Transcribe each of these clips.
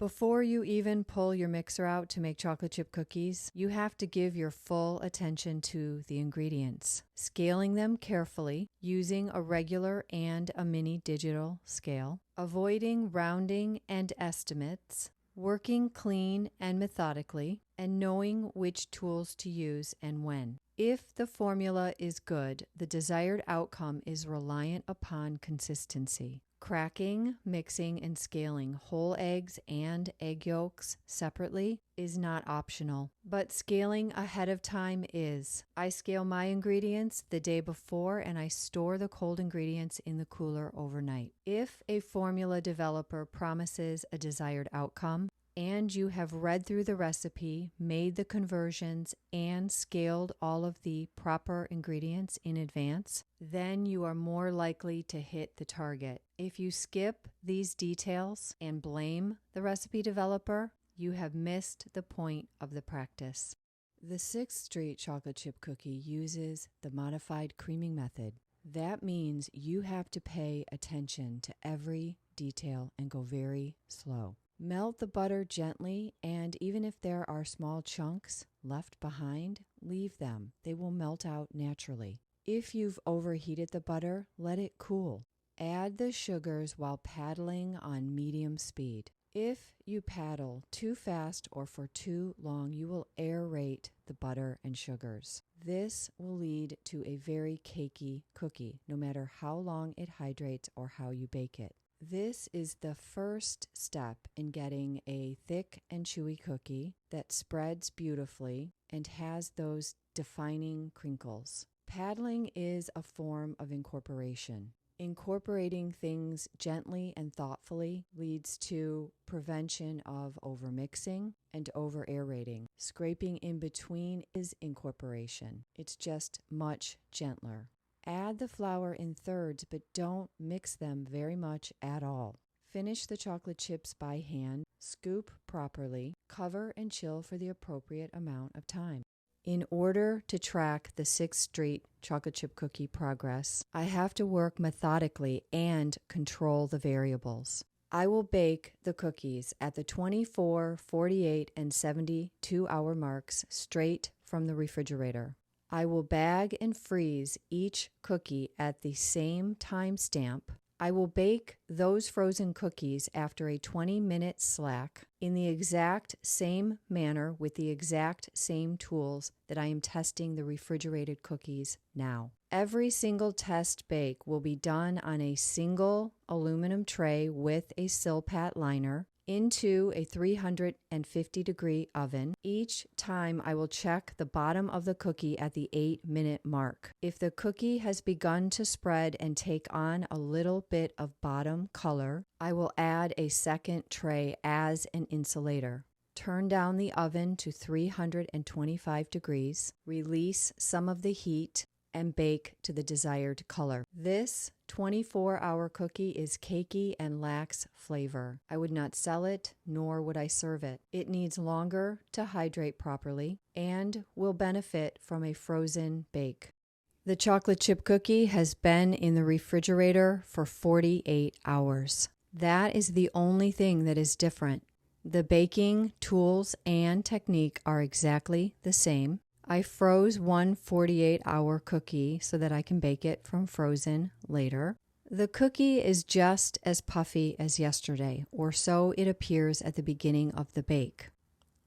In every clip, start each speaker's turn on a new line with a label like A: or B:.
A: Before you even pull your mixer out to make chocolate chip cookies, you have to give your full attention to the ingredients, scaling them carefully using a regular and a mini digital scale, avoiding rounding and estimates, working clean and methodically, and knowing which tools to use and when. If the formula is good, the desired outcome is reliant upon consistency. Cracking, mixing, and scaling whole eggs and egg yolks separately is not optional, but scaling ahead of time is. I scale my ingredients the day before and I store the cold ingredients in the cooler overnight. If a formula developer promises a desired outcome, and you have read through the recipe, made the conversions, and scaled all of the proper ingredients in advance, then you are more likely to hit the target. If you skip these details and blame the recipe developer, you have missed the point of the practice. The 6th Street chocolate chip cookie uses the modified creaming method. That means you have to pay attention to every detail and go very slow. Melt the butter gently, and even if there are small chunks left behind, leave them. They will melt out naturally. If you've overheated the butter, let it cool. Add the sugars while paddling on medium speed. If you paddle too fast or for too long, you will aerate the butter and sugars. This will lead to a very cakey cookie, no matter how long it hydrates or how you bake it. This is the first step in getting a thick and chewy cookie that spreads beautifully and has those defining crinkles. Paddling is a form of incorporation. Incorporating things gently and thoughtfully leads to prevention of overmixing and over-aerating. Scraping in between is incorporation. It's just much gentler. Add the flour in thirds, but don't mix them very much at all. Finish the chocolate chips by hand, scoop properly, cover and chill for the appropriate amount of time. In order to track the 6th Street chocolate chip cookie progress, I have to work methodically and control the variables. I will bake the cookies at the 24, 48, and 72-hour marks straight from the refrigerator. I will bag and freeze each cookie at the same time stamp. I will bake those frozen cookies after a 20-minute slack in the exact same manner with the exact same tools that I am testing the refrigerated cookies now. Every single test bake will be done on a single aluminum tray with a Silpat liner into a 350-degree oven. Each time I will check the bottom of the cookie at the 8-minute mark. If the cookie has begun to spread and take on a little bit of bottom color, I will add a second tray as an insulator. Turn down the oven to 325 degrees, release some of the heat, and bake to the desired color. This 24-hour cookie is cakey and lacks flavor. I would not sell it, nor would I serve it. It needs longer to hydrate properly and will benefit from a frozen bake. The chocolate chip cookie has been in the refrigerator for 48 hours. That is the only thing that is different. The baking tools and technique are exactly the same. I froze one 48-hour cookie so that I can bake it from frozen later. The cookie is just as puffy as yesterday, or so it appears at the beginning of the bake.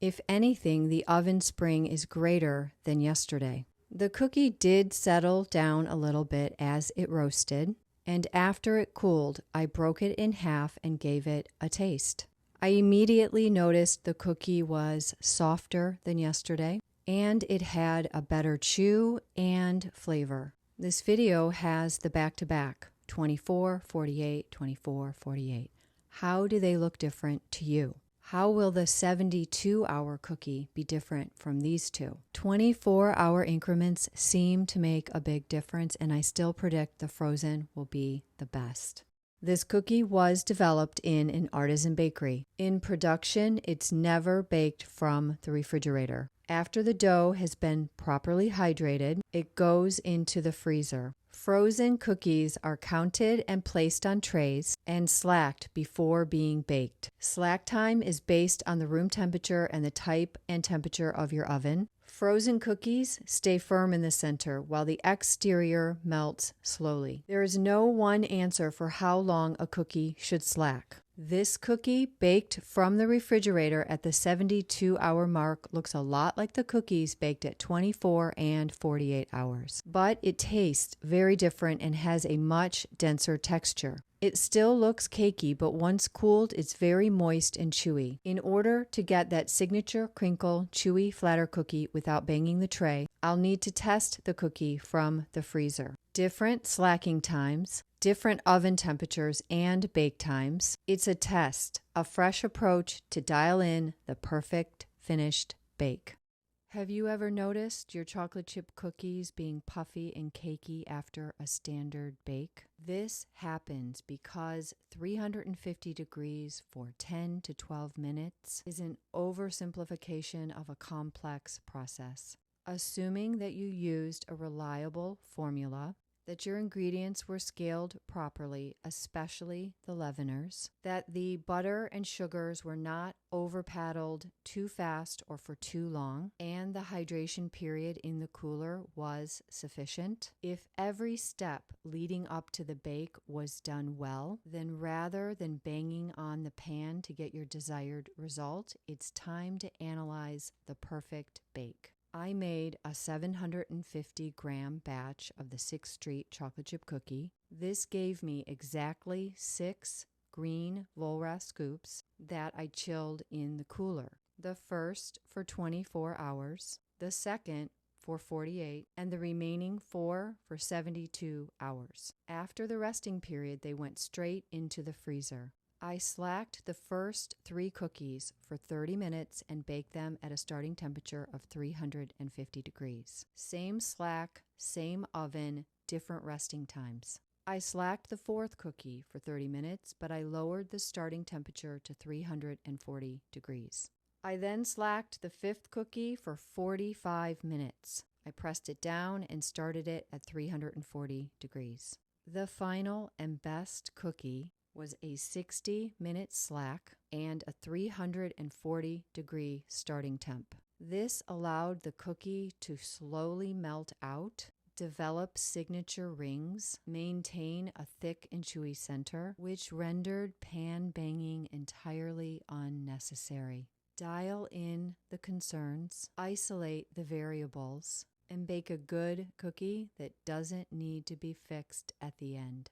A: If anything, the oven spring is greater than yesterday. The cookie did settle down a little bit as it roasted, and after it cooled, I broke it in half and gave it a taste. I immediately noticed the cookie was softer than yesterday, and it had a better chew and flavor. This video has the back-to-back, 24, 48, 24, 48. How do they look different to you? How will the 72-hour cookie be different from these two? 24-hour increments seem to make a big difference, and I still predict the frozen will be the best. This cookie was developed in an artisan bakery. In production, it's never baked from the refrigerator. After the dough has been properly hydrated, it goes into the freezer. Frozen cookies are counted and placed on trays and slacked before being baked. Slack time is based on the room temperature and the type and temperature of your oven. Frozen cookies stay firm in the center while the exterior melts slowly. There is no one answer for how long a cookie should slack. This cookie baked from the refrigerator at the 72-hour mark looks a lot like the cookies baked at 24 and 48 hours. But it tastes very different and has a much denser texture. It still looks cakey, but once cooled, it's very moist and chewy. In order to get that signature crinkle, chewy, flatter cookie without banging the tray, I'll need to test the cookie from the freezer. Different slacking times, different oven temperatures, and bake times. It's a test, a fresh approach to dial in the perfect finished bake. Have you ever noticed your chocolate chip cookies being puffy and cakey after a standard bake? This happens because 350 degrees for 10 to 12 minutes is an oversimplification of a complex process. Assuming that you used a reliable formula, that your ingredients were scaled properly, especially the leaveners, that the butter and sugars were not over-paddled too fast or for too long, and the hydration period in the cooler was sufficient. If every step leading up to the bake was done well, then rather than banging on the pan to get your desired result, it's time to analyze the perfect bake. I made a 750-gram batch of the 6th Street chocolate chip cookie. This gave me exactly 6 green Volras scoops that I chilled in the cooler. The first for 24 hours, the second for 48, and the remaining 4 for 72 hours. After the resting period, they went straight into the freezer. I slacked the first 3 cookies for 30 minutes and baked them at a starting temperature of 350 degrees. Same slack, same oven, different resting times. I slacked the 4th cookie for 30 minutes, but I lowered the starting temperature to 340 degrees. I then slacked the 5th cookie for 45 minutes. I pressed it down and started it at 340 degrees. The final and best cookie was a 60-minute slack and a 340-degree starting temp. This allowed the cookie to slowly melt out, develop signature rings, maintain a thick and chewy center, which rendered pan banging entirely unnecessary. Dial in the concerns, isolate the variables, and bake a good cookie that doesn't need to be fixed at the end.